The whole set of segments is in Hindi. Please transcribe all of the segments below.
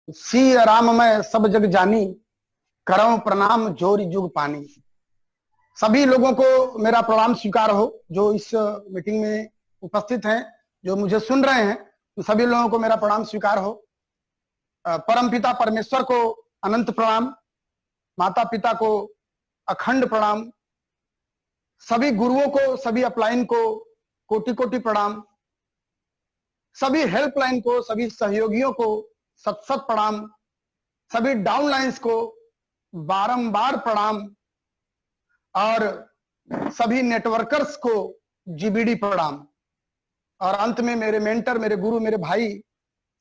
सी राम मैं सब जग जानी, करऊं प्रणाम जोरी जुग पानी। सभी लोगों को मेरा प्रणाम स्वीकार हो जो इस मीटिंग में उपस्थित हैं, जो मुझे सुन रहे हैं। तो सभी लोगों को मेरा प्रणाम स्वीकार हो। परमपिता परमेश्वर को अनंत प्रणाम, माता पिता को अखंड प्रणाम, सभी गुरुओं को, सभी अपलाइन को कोटि कोटि प्रणाम, सभी हेल्पलाइन को, सभी सहयोगियों को सत सत प्रणाम, सभी डाउनलाइंस को बारंबार प्रणाम और सभी नेटवर्कर्स को जीबीडी प्रणाम। और अंत में मेरे मेंटर, मेरे गुरु, मेरे भाई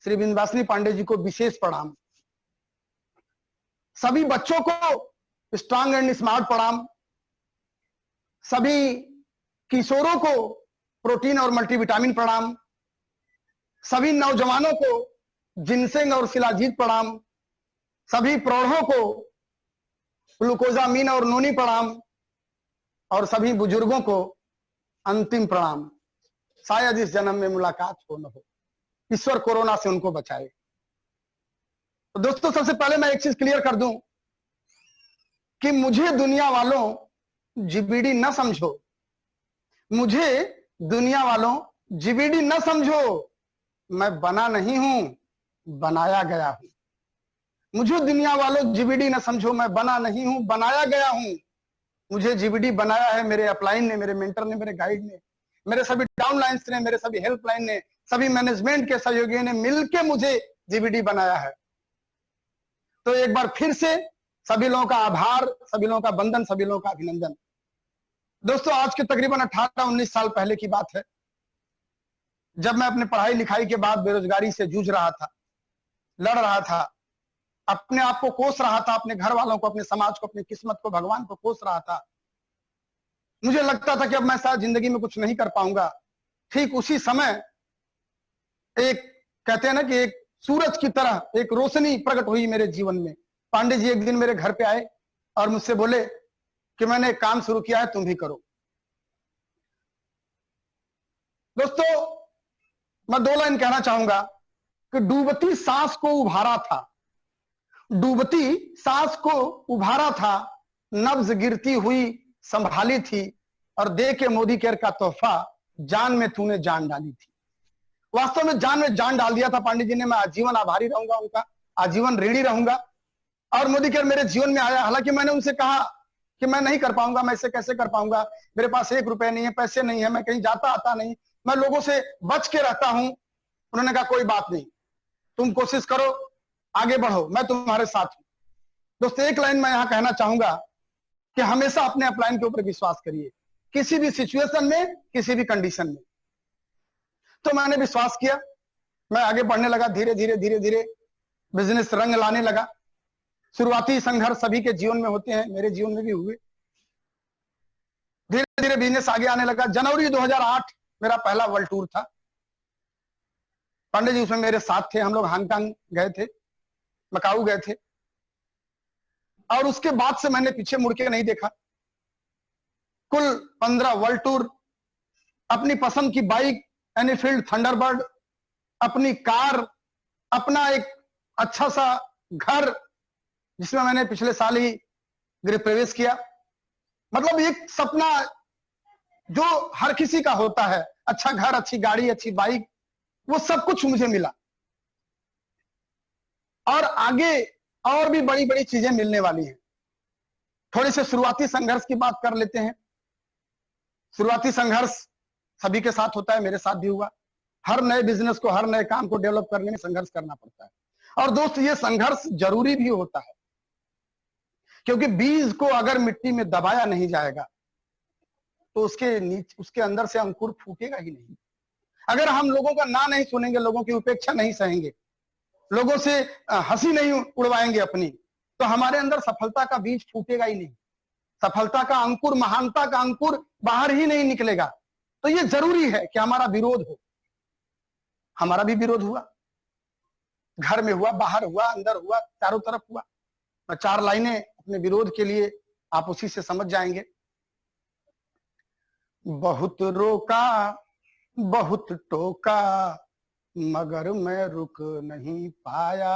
श्री विंध्यवासिनी पांडे जी को विशेष प्रणाम। सभी बच्चों को स्ट्रांग एंड स्मार्ट प्रणाम, सभी किशोरों को प्रोटीन और मल्टीविटामिन प्रणाम, सभी नौजवानों को जिनसेंग और शिलाजीत प्रणाम, सभी प्रौढ़ों को ग्लूकोजामीन और नोनी प्रणाम, और सभी बुजुर्गों को अंतिम प्रणाम। शायद इस जन्म में मुलाकात हो न हो, ईश्वर कोरोना से उनको बचाए। तो दोस्तों, सबसे पहले मैं एक चीज क्लियर कर दूं कि मुझे दुनिया वालों जीबीडी न समझो, मुझे दुनिया वालों जीबीडी न समझो। मैं बना नहीं हूं, बनाया गया हूं। मुझे दुनिया वालों जीबीडी न समझो, मैं बना नहीं हूं, बनाया गया हूं। मुझे जीबीडी बनाया है मेरे अपलाइन ने, मेरे मेंटर ने, मेरे गाइड ने, मेरे सभी डाउनलाइंस ने, मेरे सभी हेल्पलाइन ने, सभी मैनेजमेंट के सहयोगियों ने मिलकर मुझे जीबीडी बनाया है। तो एक बार फिर से सभी लोगों का आभार, सभी लोगों का वंदन, सभी लोगों का अभिनंदन। दोस्तों, आज के तकरीबन 18-19 साल पहले की बात है, जब मैं अपने पढ़ाई लिखाई के बाद बेरोजगारी से जूझ रहा था, लड़ रहा था, अपने आप को कोस रहा था, अपने घर वालों को, अपने समाज को, अपनी किस्मत को, भगवान को कोस रहा था। मुझे लगता था कि अब मैं शायद जिंदगी में कुछ नहीं कर पाऊंगा। ठीक उसी समय एक, कहते हैं ना कि एक सूरज की तरह एक रोशनी प्रकट हुई मेरे जीवन में। पांडे जी एक दिन मेरे घर पे आए और मुझसे बोले कि मैंने एक काम शुरू किया है, तुम भी करो। दोस्तों, मैं 2 लाइन कहना चाहूंगा कि डूबती सांस को उभारा था, डूबती सांस को उभारा था, नब्ज गिरती हुई संभाली थी, और दे के मोदी केयर का तोहफा जान में तूने जान डाली थी। वास्तव में जान डाल दिया था पांडे जी ने। मैं आजीवन आभारी रहूंगा उनका, आजीवन ऋणी रहूंगा। और मोदी केयर मेरे जीवन में आया। हालांकि मैंने उनसे कहा कि मैं नहीं कर पाऊंगा, मैं इसे कैसे कर पाऊंगा, मेरे पास 1 रुपए नहीं है, पैसे नहीं है, मैं कहीं जाता आता नहीं, मैं लोगों से बच के रहता हूं। उन्होंने कहा कोई बात नहीं, तुम कोशिश करो, आगे बढ़ो, मैं तुम्हारे साथ हूं। दोस्तों, एक लाइन मैं यहां कहना चाहूंगा कि हमेशा अपने अपलाइन के ऊपर विश्वास करिए, किसी भी सिचुएशन में, किसी भी कंडीशन में। तो मैंने विश्वास किया, मैं आगे बढ़ने लगा, धीरे धीरे धीरे धीरे बिजनेस रंग लाने लगा। शुरुआती संघर्ष सभी के जीवन में होते हैं, मेरे जीवन में भी हुए। धीरे धीरे बिजनेस आगे आने लगा। जनवरी 2008 मेरा पहला वर्ल्ड टूर था। पांडे जी उसमें मेरे साथ थे। हम लोग हांगकांग गए थे, मकाऊ गए थे, और उसके बाद से मैंने पीछे मुड़ के नहीं देखा। कुल 15 वर्ल्ड टूर, अपनी पसंद की बाइक एनफील्ड थंडरबर्ड, अपनी कार, अपना एक अच्छा सा घर, जिसमें मैंने पिछले साल ही गृह प्रवेश किया। मतलब एक सपना जो हर किसी का होता है, अच्छा घर, अच्छी गाड़ी, अच्छी बाइक, वो सब कुछ मुझे मिला। और आगे और भी बड़ी बड़ी चीजें मिलने वाली हैं। थोड़ी से शुरुआती संघर्ष की बात कर लेते हैं। शुरुआती संघर्ष सभी के साथ होता है, मेरे साथ भी हुआ। हर नए बिजनेस को, हर नए काम को डेवलप करने में संघर्ष करना पड़ता है। और दोस्त, ये संघर्ष जरूरी भी होता है, क्योंकि बीज को अगर मिट्टी में दबाया नहीं जाएगा तो उसके नीचे, उसके अंदर से अंकुर फूटेगा ही नहीं। अगर हम लोगों का ना नहीं सुनेंगे, लोगों की उपेक्षा नहीं सहेंगे, लोगों से हंसी नहीं उड़वाएंगे अपनी, तो हमारे अंदर सफलता का बीज फूटेगा ही नहीं। सफलता का अंकुर, महानता का अंकुर बाहर ही नहीं निकलेगा। तो ये जरूरी है कि हमारा विरोध हो। हमारा भी विरोध हुआ, घर में हुआ, बाहर हुआ, अंदर हुआ, चारों तरफ हुआ। 4 लाइनें अपने विरोध के लिए, आप उसी से समझ जाएंगे। बहुत रोका, बहुत टोका, मगर मैं रुक नहीं पाया।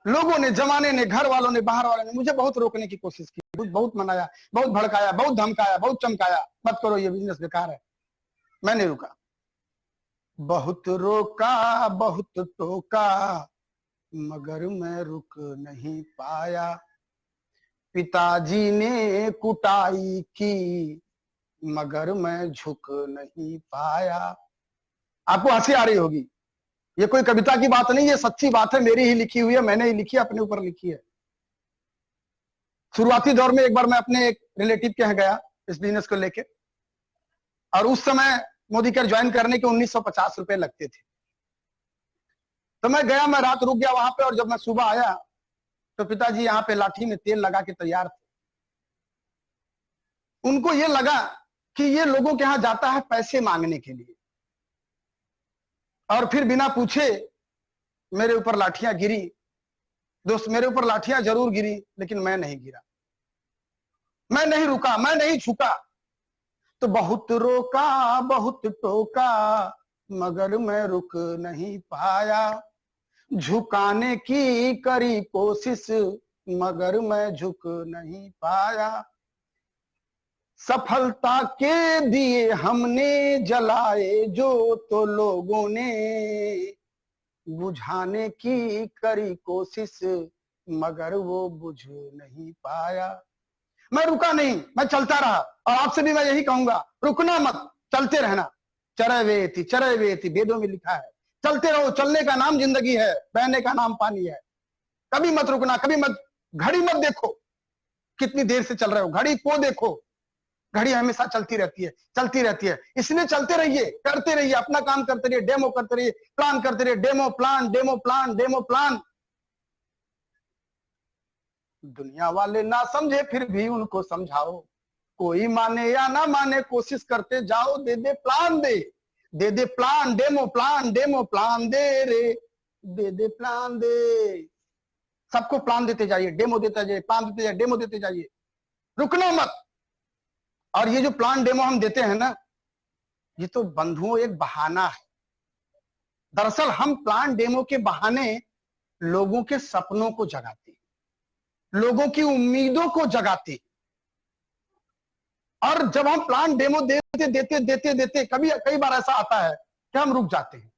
लोगों ने, जमाने ने, घर वालों ने, बाहर वालों ने मुझे बहुत रोकने की कोशिश की, बहुत मनाया, बहुत भड़काया, बहुत धमकाया, बहुत चमकाया, मत करो, ये बिजनेस बेकार है। मैं नहीं रुका। बहुत रोका, बहुत टोका, मगर मैं रुक नहीं पाया। पिताजी ने कुटाई की, मगर मैं झुक नहीं पाया। आपको हंसी आ रही होगी, ये कोई कविता की बात नहीं, ये सच्ची बात है, मेरी ही लिखी हुई है, मैंने ही लिखी है, अपने ऊपर लिखी है। शुरुआती दौर में एक बार मैं अपने एक रिलेटिव के यहाँ गया इस बिजनेस को लेके, और उस समय मोदी केयर ज्वाइन करने के 1950 रुपए लगते थे। तो मैं गया, मैं रात रुक गया वहां पे, और जब मैं सुबह आया तो पिताजी यहाँ पे लाठी में तेल लगा के तैयार थे। उनको ये लगा कि ये लोगों के यहाँ जाता है पैसे मांगने के लिए, और फिर बिना पूछे मेरे ऊपर लाठियां गिरी। दोस्त, मेरे ऊपर लाठियां जरूर गिरी, लेकिन मैं नहीं गिरा, मैं नहीं रुका, मैं नहीं झुका। तो बहुत रोका, बहुत टोका, मगर मैं रुक नहीं पाया। झुकाने की करी कोशिश, मगर मैं झुक नहीं पाया। सफलता के दिए हमने जलाए जो, तो लोगों ने बुझाने की करी कोशिश, मगर वो बुझ नहीं पाया। मैं रुका नहीं, मैं चलता रहा, और आपसे भी मैं यही कहूंगा, रुकना मत, चलते रहना। चरय वेति वेदों में लिखा है, चलते रहो, चलने का नाम जिंदगी है, बहने का नाम पानी है। कभी मत रुकना, कभी मत, घड़ी मत देखो कितनी देर से चल रहे हो, घड़ी को देखो, घड़ी हमेशा चलती रहती है, चलती रहती है। इसलिए चलते रहिए, करते रहिए, अपना काम करते रहिए, डेमो करते रहिए, प्लान करते रहिए, demo plan, demo plan, demo plan. दुनिया वाले ना समझे फिर भी उनको समझाओ, कोई माने या ना माने कोशिश करते जाओ। दे दे प्लान, दे दे plan, demo plan, demo plan दे रे, दे दे प्लान दे। सबको प्लान देते जाइए, डेमो देते जाइए, प्लान देते जाइए, डेमो देते जाइए, रुकना मत। और ये जो प्लान डेमो हम देते हैं ना, ये तो बंधुओं एक बहाना है। दरअसल हम प्लान डेमो के बहाने लोगों के सपनों को जगाते, लोगों की उम्मीदों को जगाते। और जब हम प्लान डेमो देते देते देते देते कभी कई बार ऐसा आता है कि हम रुक जाते हैं,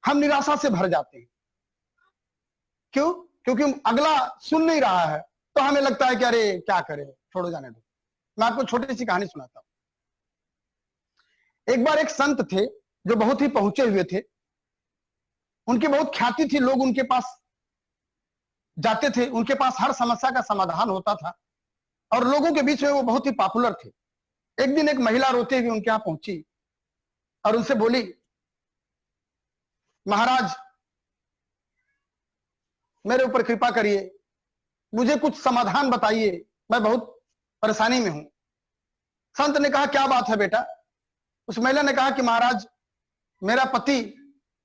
हम निराशा से भर जाते हैं। क्यों? क्योंकि अगला सुन नहीं रहा है, तो हमें लगता है कि अरे क्या करें, छोड़ो, जाने दो। मैं आपको छोटी सी कहानी सुनाता हूं। एक बार एक संत थे जो बहुत ही पहुंचे हुए थे, उनकी बहुत ख्याति थी, लोग उनके पास जाते थे, उनके पास हर समस्या का समाधान होता था, और लोगों के बीच में वो बहुत ही पॉपुलर थे। एक दिन एक महिला रोते हुए उनके यहां पहुंची और उनसे बोली, महाराज मेरे ऊपर कृपा करिए, मुझे कुछ समाधान बताइए, मैं बहुत परेशानी में हूं। संत ने कहा, क्या बात है बेटा? उस महिला ने कहा कि महाराज, मेरा पति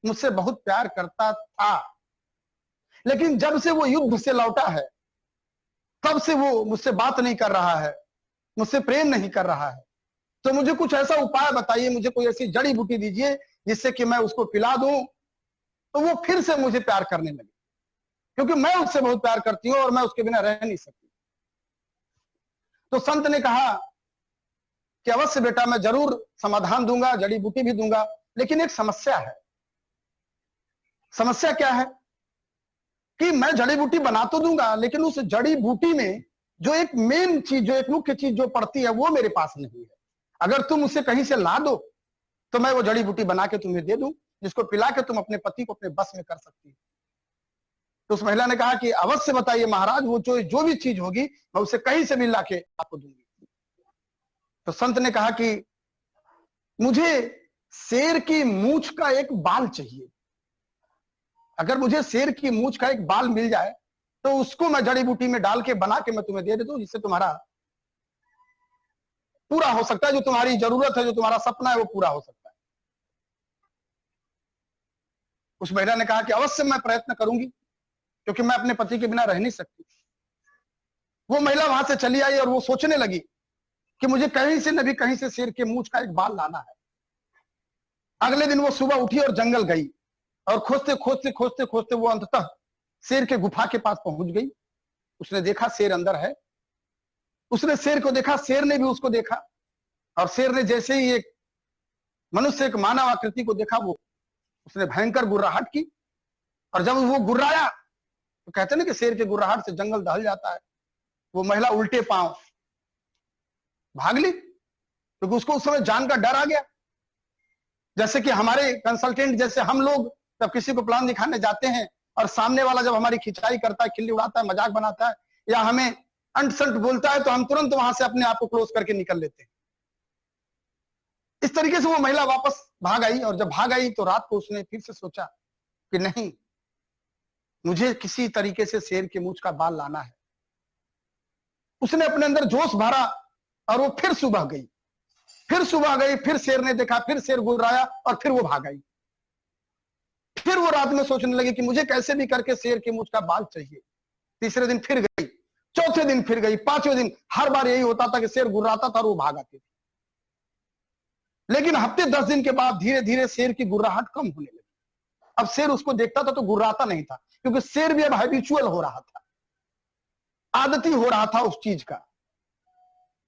मुझसे बहुत प्यार करता था, लेकिन जब से वो युद्ध से लौटा है तब से वो मुझसे बात नहीं कर रहा है, मुझसे प्रेम नहीं कर रहा है। तो मुझे कुछ ऐसा उपाय बताइए, मुझे कोई ऐसी जड़ी बूटी दीजिए जिससे कि मैं उसको पिला दूं तो वो फिर से मुझे प्यार करने लगे, क्योंकि मैं उससे बहुत प्यार करती हूं और मैं उसके बिना रह नहीं सकती। तो संत ने कहा कि अवश्य बेटा, मैं जरूर समाधान दूंगा, जड़ी बूटी भी दूंगा, लेकिन एक समस्या है। समस्या क्या है? कि मैं जड़ी बूटी बना तो दूंगा, लेकिन उस जड़ी बूटी में जो एक मेन चीज, जो एक मुख्य चीज जो पड़ती है, वो मेरे पास नहीं है। अगर तुम उसे कहीं से ला दो तो मैं वो जड़ी बूटी बना के तुम्हें दे दूं, जिसको पिला के तुम अपने पति को अपने बस में कर सकती हो। तो उस महिला ने कहा कि अवश्य बताइए महाराज, वो जो भी चीज होगी मैं उसे कहीं से भी लाके आपको दूंगी। तो संत ने कहा कि मुझे शेर की मूंछ का एक बाल चाहिए। अगर मुझे शेर की मूंछ का एक बाल मिल जाए तो उसको मैं जड़ी बूटी में डाल के बना के मैं तुम्हें दे दूं, जिससे तुम्हारा पूरा हो सकता है, जो तुम्हारी जरूरत है, जो तुम्हारा सपना है, वो पूरा हो सकता है। उस महिला ने कहा कि अवश्य मैं प्रयत्न करूंगी, क्योंकि मैं अपने पति के बिना रह नहीं सकती। वो महिला वहां से चली आई और वो सोचने लगी कि मुझे कहीं से न भी कहीं से शेर के मूंछ का एक बाल लाना है। अगले दिन वो सुबह उठी और जंगल गई, और खोजते खोजते खोजते खोजते वो अंततः शेर के गुफा के पास पहुंच गई। उसने देखा शेर अंदर है। उसने शेर को देखा, शेर ने भी उसको देखा, और शेर ने जैसे ही एक मनुष्य, एक मानव आकृति को देखा, वो उसने भयंकर गुर्राहट की। और जब वो गुर्राया तो कहते ना कि शेर के गुर्राहट से जंगल दहल जाता है। वो महिला उल्टे पांव भाग ली, क्योंकि उसको उस समय जान का डर आ गया। जैसे कि हमारे कंसल्टेंट जैसे हम लोग जब किसी को प्लान दिखाने जाते हैं और सामने वाला जब हमारी खिंचाई करता है, खिल्ली उड़ाता है, मजाक बनाता है, या हमें अंट संट बोलता है, तो हम तुरंत वहां से अपने आप को क्लोज करके निकल लेते हैं। इस तरीके से वो महिला वापस भाग आई। और जब भाग आई तो रात को उसने फिर से सोचा कि नहीं, मुझे किसी तरीके से शेर के मूंछ का बाल लाना है। उसने अपने अंदर जोश भरा और वो फिर सुबह गई। फिर शेर ने देखा, फिर शेर गुर्राया और फिर वो भाग आई। फिर वो रात में सोचने लगी कि मुझे कैसे भी करके शेर के मूंछ का बाल चाहिए। तीसरे दिन फिर गई, चौथे दिन फिर गई, पांचवें दिन, हर बार यही होता था कि शेर गुर्राता था और वो भाग आती थी। लेकिन हफ्ते 10 दिन के बाद धीरे धीरे शेर की गुर्राहट कम होने लगी। अब शेर उसको देखता था तो गुर्राता नहीं था, क्योंकि शेर भी अब हैबिचुअल हो रहा था, आदती हो रहा था उस चीज का।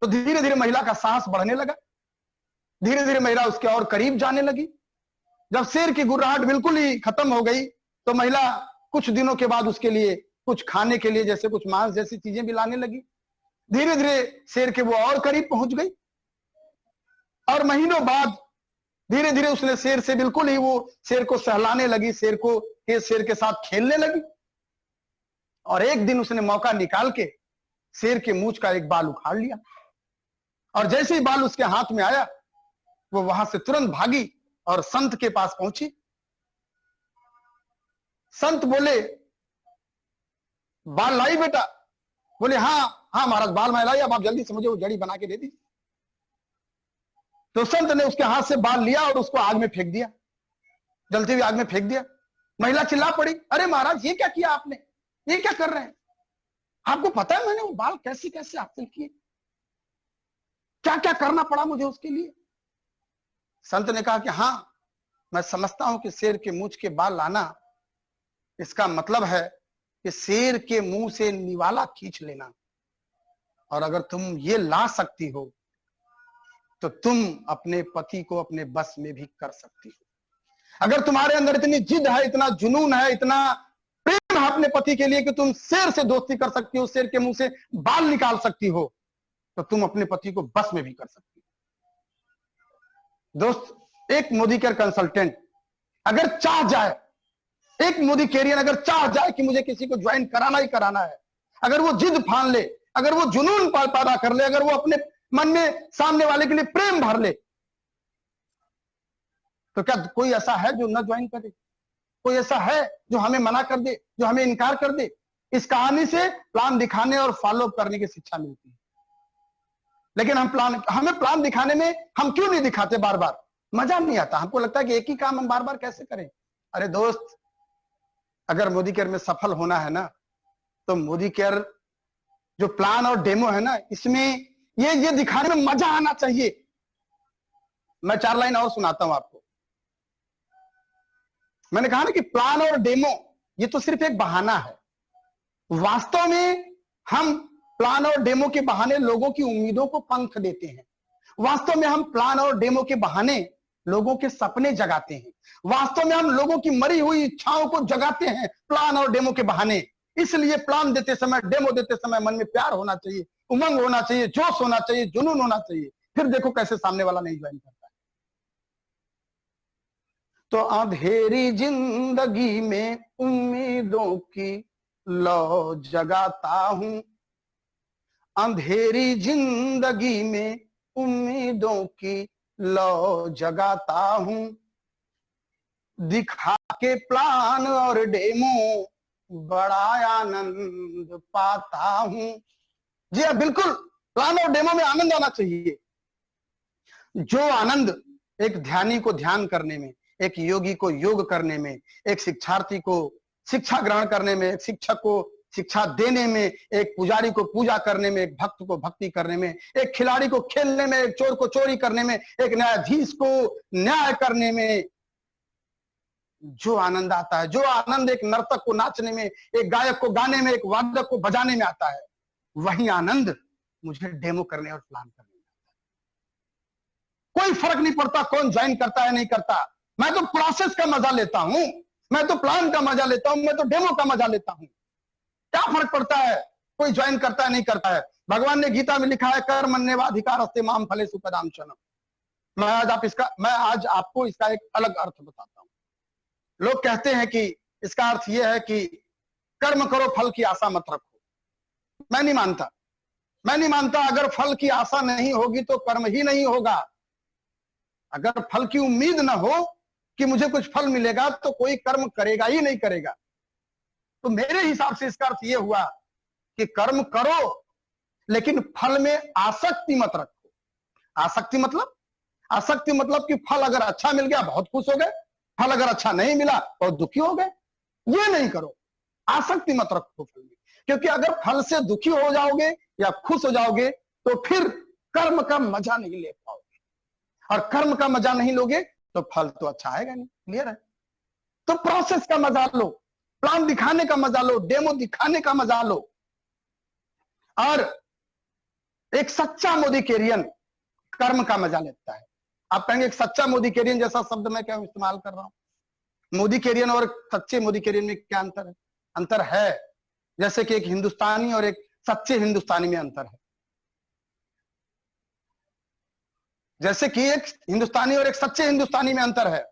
तो धीरे धीरे महिला का साहस बढ़ने लगा। धीरे धीरे महिला उसके और करीब जाने लगी। जब शेर की गुर्राहट बिल्कुल ही खत्म हो गई तो महिला कुछ दिनों के बाद उसके लिए कुछ खाने के लिए, जैसे कुछ मांस जैसी चीजें भी लाने लगी। धीरे धीरे शेर के वो और करीब पहुंच गई। और महीनों बाद धीरे धीरे उसने शेर से बिल्कुल ही वो शेर को सहलाने लगी, शेर के साथ खेलने लगी। और एक दिन उसने मौका निकाल के शेर के मूंछ का एक बाल उखाड़ लिया। और जैसे ही बाल उसके हाथ में आया, वो वहां से तुरंत भागी और संत के पास पहुंची। संत बोले, बाल लाई बेटा? बोले हाँ हाँ महाराज, बाल मैं लाई, अब आप जल्दी से मुझे वो जड़ी बना के दे दी। तो संत ने उसके हाथ से बाल लिया और उसको आग में फेंक दिया, जलती हुई आग में फेंक दिया। महिला चिल्ला पड़ी, अरे महाराज ये क्या किया आपने, ये क्या कर रहे हैं? आपको पता है मैंने वो बाल कैसे कैसे हासिल किए, क्या क्या करना पड़ा मुझे उसके लिए? संत ने कहा कि हाँ, मैं समझता हूं कि शेर के मूंछ के बाल लाना, इसका मतलब है कि शेर के मुंह से निवाला खींच लेना। और अगर तुम ये ला सकती हो तो तुम अपने पति को अपने बस में भी कर सकती हो। अगर तुम्हारे अंदर इतनी जिद है, इतना जुनून है, इतना प्रेम है अपने पति के लिए कि तुम शेर से दोस्ती कर सकती हो, शेर के मुंह से बाल निकाल सकती हो, तो तुम अपने पति को बस में भी कर सकती हो। दोस्त, एक मोदी केयर कंसल्टेंट अगर चाह जाए, एक मोदी कैरियर अगर चाह जाए कि मुझे किसी को ज्वाइन कराना ही कराना है, अगर वो जिद फान ले, अगर वो जुनून पैदा कर ले, अगर वो अपने मन में सामने वाले के लिए प्रेम भर ले, तो क्या कोई ऐसा है जो न ज्वाइन करे? कोई ऐसा है जो हमें मना कर दे, जो हमें इनकार कर दे? इस कहानी से प्लान दिखाने और फॉलो करने की शिक्षा मिलती है। लेकिन हमें प्लान दिखाने में हम क्यों नहीं दिखाते? बार बार मजा नहीं आता। हमको लगता है कि एक ही काम हम बार बार कैसे करें। अरे दोस्त, अगर मोदी केयर में सफल होना है ना, तो मोदी केयर जो प्लान और डेमो है ना, इसमें ये दिखाने में मजा आना चाहिए। मैं 4 लाइन और सुनाता हूं आपको। मैंने कहा ना कि प्लान और डेमो ये तो सिर्फ एक बहाना है। वास्तव में हम प्लान और डेमो के बहाने लोगों की उम्मीदों को पंख देते हैं। वास्तव में हम प्लान और डेमो के बहाने लोगों के सपने जगाते हैं। वास्तव में हम लोगों की मरी हुई इच्छाओं को जगाते हैं प्लान और डेमो के बहाने। इसलिए प्लान देते समय, डेमो देते समय मन में प्यार होना चाहिए, उमंग होना चाहिए, जोश होना चाहिए, जुनून होना चाहिए। फिर देखो कैसे सामने वाला नहीं ज्वाइन करता है। तो अंधेरी जिंदगी में उम्मीदों की लौ जगाता हूं, अंधेरी जिंदगी में उम्मीदों की लौ जगाता हूं, दिखा के प्लान और डेमो बड़ा आनंद पाता हूं। जी हाँ, बिल्कुल, प्लान और डेमो में आनंद आना चाहिए। जो आनंद एक ध्यानी को ध्यान करने में, एक योगी को योग करने में, एक शिक्षार्थी को शिक्षा ग्रहण करने में, एक शिक्षक को शिक्षा देने में, एक पुजारी को पूजा करने में, एक भक्त को भक्ति करने में, एक खिलाड़ी को खेलने में, एक चोर को चोरी करने में, एक न्यायाधीश को न्याय करने में, जो आनंद आता है, जो आनंद एक नर्तक को नाचने में, एक गायक को गाने में, एक वादक को बजाने में आता है, वही आनंद मुझे डेमो करने और प्लान करने में आता है। कोई फर्क नहीं पड़ता कौन ज्वाइन करता है नहीं करता, मैं तो प्रोसेस का मजा लेता हूं, मैं तो प्लान का मजा लेता हूं, मैं तो डेमो का मजा लेता हूं। क्या फर्क पड़ता है कोई ज्वाइन करता है नहीं करता है। भगवान ने गीता में लिखा है कर्मण्येवाधिकारस्ते माम फलेषु कदाचन। मैं आज आपको इसका एक अलग अर्थ बताता हूं। लोग कहते हैं कि इसका अर्थ यह है कि कर्म करो फल की आशा मत रखो। मैं नहीं मानता। अगर फल की आशा नहीं होगी तो कर्म ही नहीं होगा। अगर फल की उम्मीद ना हो कि मुझे कुछ फल मिलेगा तो कोई कर्म करेगा ही नहीं करेगा। तो मेरे हिसाब से इसका अर्थ यह हुआ कि कर्म करो लेकिन फल में आसक्ति मत रखो। आसक्ति मतलब कि फल अगर अच्छा मिल गया बहुत खुश हो गए, फल अगर अच्छा नहीं मिला बहुत दुखी हो गए। ये नहीं करो, आसक्ति मत रखो फल में, क्योंकि अगर फल से दुखी हो जाओगे या खुश हो जाओगे तो फिर कर्म का मजा नहीं ले पाओगे, और कर्म का मजा नहीं लोगे तो फल तो अच्छा आएगा नहीं। क्लियर है? तो प्रोसेस का मजा लो, प्लान दिखाने का मजा लो, डेमो दिखाने का मजा लो। और एक सच्चा मोदिकेरियन कर्म का मजा लेता है। आप कहेंगे एक सच्चा मोदिकेरियन जैसा शब्द मैं क्या इस्तेमाल कर रहा हूं। मोदिकेरियन और सच्चे मोदिकेरियन में क्या अंतर है? अंतर है जैसे कि एक हिंदुस्तानी और एक सच्चे हिंदुस्तानी में अंतर है। जैसे कि एक हिंदुस्तानी और एक सच्चे हिंदुस्तानी में अंतर है।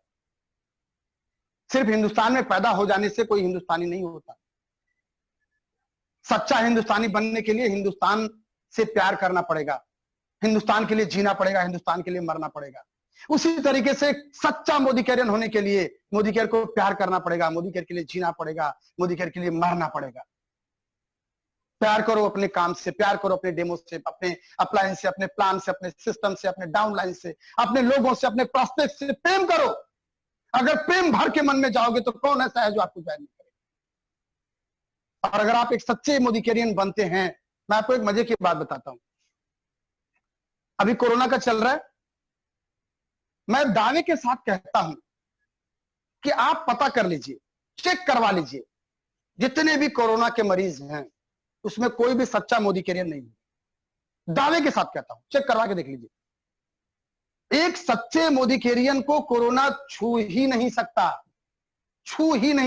सिर्फ हिंदुस्तान में पैदा हो जाने से कोई हिंदुस्तानी नहीं होता। सच्चा हिंदुस्तानी बनने के लिए हिंदुस्तान से प्यार करना पड़ेगा, हिंदुस्तान के लिए जीना पड़ेगा, हिंदुस्तान के लिए मरना पड़ेगा। उसी तरीके से सच्चा मोदिकेरियन होने के लिए मोदिकेयर को प्यार करना पड़ेगा, मोदिकेयर के लिए जीना पड़ेगा, मोदिकेयर के लिए मरना पड़ेगा। प्यार करो अपने काम से, प्यार करो अपने डेमो से, अपने अप्लायंस से, अपने प्लान से, अपने सिस्टम से, अपने डाउनलाइन से, अपने लोगों से, अपने प्रोस्पेक्ट से प्रेम करो। अगर प्रेम भर के मन में जाओगे तो कौन ऐसा है जो आपको ज्वाइन नहीं करेगा। और अगर आप एक सच्चे मोदिकेरियन बनते हैं, मैं आपको एक मजे की बात बताता हूं। अभी कोरोना का चल रहा है, मैं दावे के साथ कहता हूं कि आप पता कर लीजिए, चेक करवा लीजिए, जितने भी कोरोना के मरीज हैं उसमें कोई भी सच्चा मोदिकेरियन नहीं है। दावे के साथ कहता हूं, चेक करवा के देख लीजिए। एक सच्चे मोदिकेरियन को कोरोना छू ही नहीं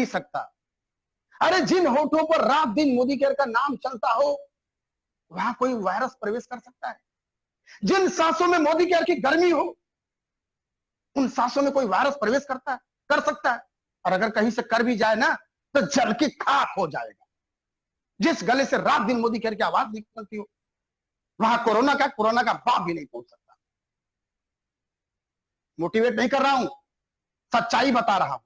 सकता। अरे जिन होठों पर रात दिन मोदिकेयर का नाम चलता हो वहां कोई वायरस प्रवेश कर सकता है। जिन सांसों में मोदिकेयर की गर्मी हो उन सांसों में कोई वायरस प्रवेश कर सकता है। और अगर कहीं से कर भी जाए ना तो जल की खाक हो जाएगा। जिस गले से रात दिन मोदिकेयर की आवाज निकलती हो वहां कोरोना का बाप भी नहीं पहुंच सकता। मोटिवेट नहीं कर रहा हूं, सच्चाई बता रहा हूं।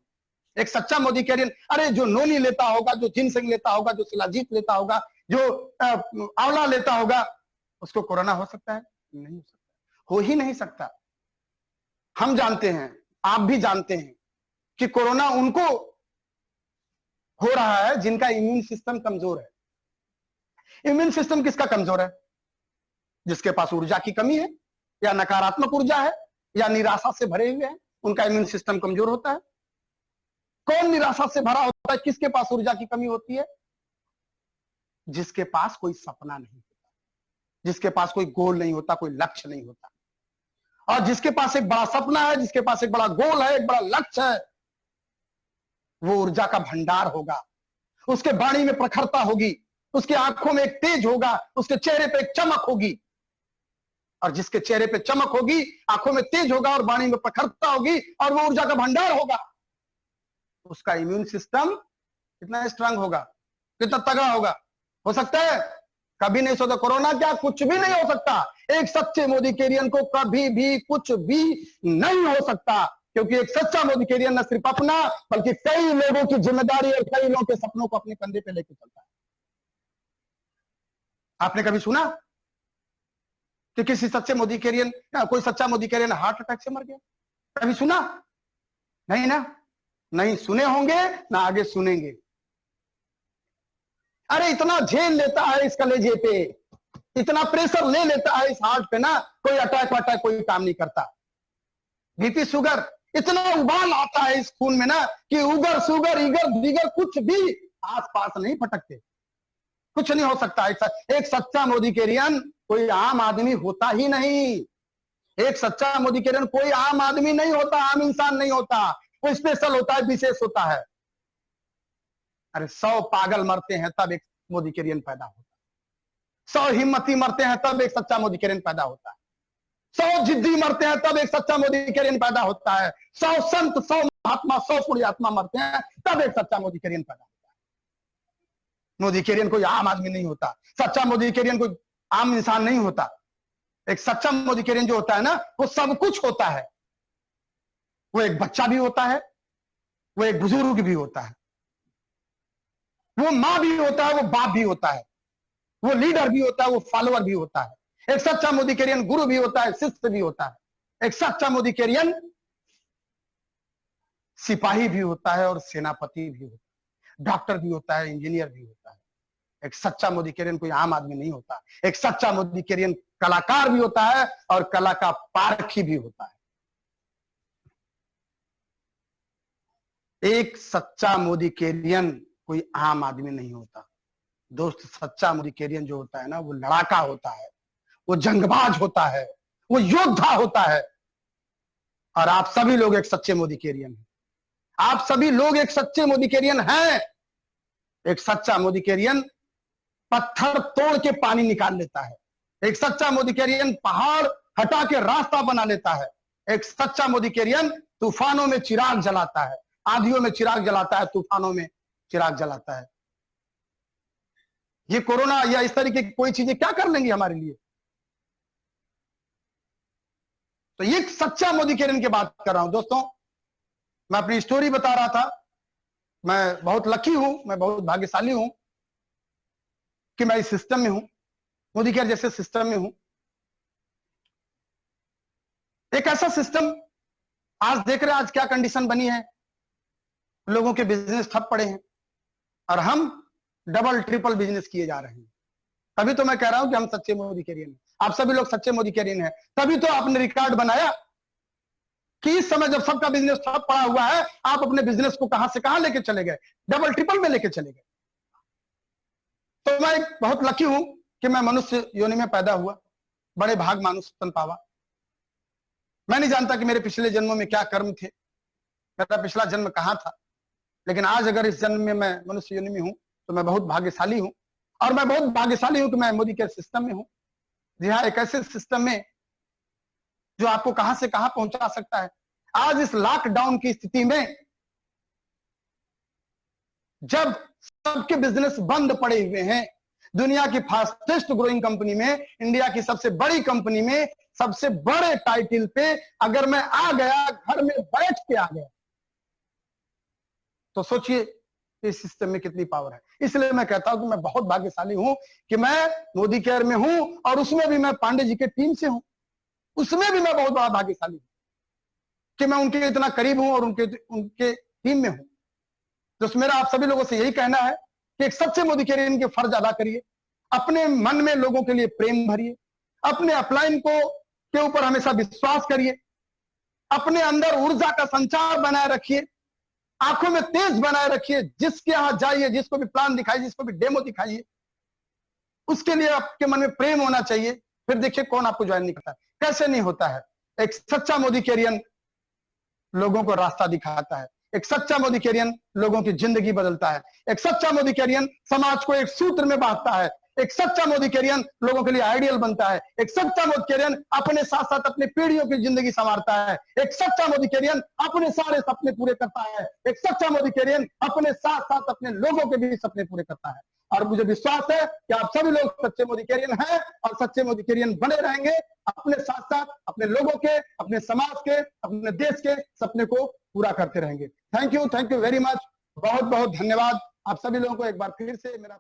एक सच्चा मोदिकेरियन, अरे जो नोनी लेता होगा, जो जिनसेंग लेता होगा, जो शिलाजीत लेता होगा, जो आंवला लेता होगा, उसको कोरोना हो सकता है? नहीं हो सकता, हो ही नहीं सकता। हम जानते हैं, आप भी जानते हैं कि कोरोना उनको हो रहा है जिनका इम्यून सिस्टम कमजोर है। इम्यून सिस्टम किसका कमजोर है? जिसके पास ऊर्जा की कमी है, या नकारात्मक ऊर्जा है, या निराशा से भरे हुए हैं, उनका इम्यून सिस्टम कमजोर होता है। कौन निराशा से भरा होता है? किसके पास ऊर्जा की कमी होती है? जिसके पास कोई सपना नहीं होता, जिसके पास कोई गोल नहीं होता, कोई लक्ष्य नहीं होता। और जिसके पास एक बड़ा सपना है, जिसके पास एक बड़ा गोल है, एक बड़ा लक्ष्य है, वो ऊर्जा का भंडार होगा। उसके वाणी में प्रखरता होगी, उसकी आंखों में एक तेज होगा, उसके चेहरे पे एक चमक होगी। और जिसके चेहरे पे चमक होगी, आंखों में तेज होगा और वाणी में प्रखरता होगी और वो ऊर्जा का भंडार होगा, उसका इम्यून सिस्टम कितना स्ट्रांग होगा, कितना तगड़ा होगा। हो सकता है? कभी नहीं सोचा। कोरोना क्या कुछ भी नहीं हो सकता। एक सच्चे मोदिकेरियन को कभी भी कुछ भी नहीं हो सकता, क्योंकि एक सच्चा मोदिकेरियन न सिर्फ अपना बल्कि कई लोगों की जिम्मेदारी और कई लोगों के सपनों को अपने कंधे पे लेकर चलता है। आपने कभी सुना कि किसी सच्चे मोदिकेरियन, कोई सच्चा मोदिकेरियन हार्ट अटैक से मर गया? कभी सुना? नहीं ना, नहीं सुने होंगे ना आगे सुनेंगे। अरे इतना झेल लेता है इस कलेजे पे, इतना प्रेशर ले लेता है इस हार्ट पे ना, कोई अटैक वटैक कोई काम नहीं करता। बीपी शुगर इतना उबाल आता है इस खून में ना कि उगर सुगर इगर दिगर कुछ भी आस पास नहीं फटकते, कुछ नहीं हो सकता। एक सच्चा मोदिकेरियन कोई आम आदमी होता ही नहीं। एक सच्चा मोदिकेरियन कोई आम आदमी नहीं होता, आम इंसान नहीं होता, कोई स्पेशल होता है, विशेष होता है। अरे 100 पागल मरते हैं तब एक मोदिकेरियन पैदा होता है, 100 हिम्मती मरते हैं तब एक सच्चा मोदिकेरियन पैदा होता है, 100 जिद्दी मरते हैं तब एक सच्चा मोदिकेरियन पैदा होता है, 100 संत 100 महात्मा 100 पुण्यात्मा मरते हैं तब एक सच्चा मोदिकेरियन पैदा होता है। मोदिकेरियन कोई आम आदमी नहीं होता, सच्चा मोदिकेरियन कोई आम इंसान नहीं होता। एक सच्चा मोदिकेरियन जो होता है ना, वो सब कुछ होता है। वो एक बच्चा भी होता है, वो एक बुजुर्ग भी होता है, वो मां भी होता है, वो बाप भी होता है, वो लीडर भी होता है, वो फॉलोअर भी होता है। एक सच्चा मोदिकेरियन गुरु भी होता है, शिष्य भी होता है। एक सच्चा मोदिकेरियन सिपाही भी होता है और सेनापति भी होता है, डॉक्टर भी होता है, इंजीनियर भी होता है। एक सच्चा मोदिकेरियन कोई आम आदमी नहीं होता। एक सच्चा मोदिकेरियन कलाकार भी होता है और कला का पारखी भी होता है। एक सच्चा मोदिकेरियन कोई आम आदमी नहीं होता दोस्त। सच्चा मोदिकेरियन जो होता है ना, वो लड़ाका होता है, वो जंगबाज होता है, वो योद्धा होता है। और आप सभी लोग एक सच्चे मोदिकेरियन हैं। आप सभी लोग एक सच्चे मोदिकेरियन हैं। एक सच्चा मोदिकेरियन पत्थर तोड़ के पानी निकाल लेता है। एक सच्चा मोदिकेरियन पहाड़ हटा के रास्ता बना लेता है। एक सच्चा मोदिकेरियन तूफानों में चिराग जलाता है, आंधियों में चिराग जलाता है, तूफानों में चिराग जलाता है। ये कोरोना या इस तरीके की कोई चीजें क्या कर लेंगी हमारे लिए? तो ये सच्चा मोदिकेरियन की बात कर रहा हूं दोस्तों। मैं अपनी स्टोरी बता रहा था। मैं बहुत लकी हूं, मैं बहुत भाग्यशाली हूं कि मैं इस सिस्टम में हूं, मोदिकेयर जैसे सिस्टम में हूं। एक ऐसा सिस्टम आज देख रहे हैं, आज क्या कंडीशन बनी है। लोगों के बिजनेस ठप पड़े हैं और हम डबल ट्रिपल बिजनेस किए जा रहे हैं। तभी तो मैं कह रहा हूं कि हम सच्चे मोदिकेरियन हैं। आप सभी लोग सच्चे मोदिकेरियन हैं। तभी तो आपने रिकॉर्ड बनाया कि इस समय जब सबका बिजनेस ठप पड़ा हुआ है, आप अपने बिजनेस को कहां से कहां लेके चले गए, डबल ट्रिपल में लेके चले गए। तो मैं बहुत लकी हूं कि मैं मनुष्य योनि में पैदा हुआ, बड़े भाग मानुष तन पावा। मैं नहीं जानता कि मेरे पिछले जन्मों में क्या कर्म थे, मेरा पिछला जन्म कहां था, लेकिन आज अगर इस जन्म में मैं मनुष्य योनि में हूं तो मैं बहुत भाग्यशाली हूं। और मैं बहुत भाग्यशाली हूं कि मैं मोदिकेयर सिस्टम में हूं। जी हाँ, एक ऐसे सिस्टम में जो आपको कहां से कहां पहुंचा सकता है। आज इस लॉकडाउन की स्थिति में जब सबके बिजनेस बंद पड़े हुए हैं, दुनिया की फास्टेस्ट ग्रोइंग कंपनी में, इंडिया की सबसे बड़ी कंपनी में, सबसे बड़े टाइटल पे अगर मैं आ गया, घर में बैठ के आ गया, तो सोचिए इस सिस्टम में कितनी पावर है। इसलिए मैं कहता हूं कि मैं बहुत भाग्यशाली हूं कि मैं मोदिकेयर में हूं और उसमें भी मैं पांडे जी के टीम से हूं। उसमें भी मैं बहुत बड़ा भाग्यशाली हूं कि मैं उनके इतना करीब हूं और उनके टीम में हूं। तो मेरा आप सभी लोगों से यही कहना है कि एक सच्चे मोदिकेरियन के फर्ज अदा करिए। अपने मन में लोगों के लिए प्रेम भरिए, अपने अपलाइन को के ऊपर हमेशा विश्वास करिए, अपने अंदर ऊर्जा का संचार बनाए रखिए, आंखों में तेज बनाए रखिए। जिसके यहां जाइए, जिसको भी प्लान दिखाइए, जिसको भी डेमो दिखाइए, उसके लिए आपके मन में प्रेम होना चाहिए। फिर देखिए कौन आपको ज्वाइन नहीं करता है। कैसे नहीं होता है। एक सच्चा मोदिकेरियन लोगों को रास्ता दिखाता है। एक सच्चा मोदिकेरियन लोगों की जिंदगी बदलता है। एक सच्चा मोदिकेरियन समाज को एक सूत्र में बांधता है। एक सच्चा मोदिकेरियन लोगों के लिए आइडियल बनता है। एक सच्चा मोदिकेरियन अपने साथ साथ अपनी पीढ़ियों की जिंदगी संवारता है। एक सच्चा मोदिकेरियन अपने सारे सपने पूरे करता है। एक सच्चा मोदिकेरियन अपने साथ साथ अपने लोगों के भी सपने पूरे करता है। और मुझे विश्वास है कि आप सभी लोग सच्चे मोदिकेरियन हैं और सच्चे मोदिकेरियन बने रहेंगे। अपने साथ साथ अपने लोगों के, अपने समाज के, अपने देश के सपने को पूरा करते रहेंगे। Thank you very much. बहुत बहुत धन्यवाद। आप सभी लोगों को एक बार फिर से मेरा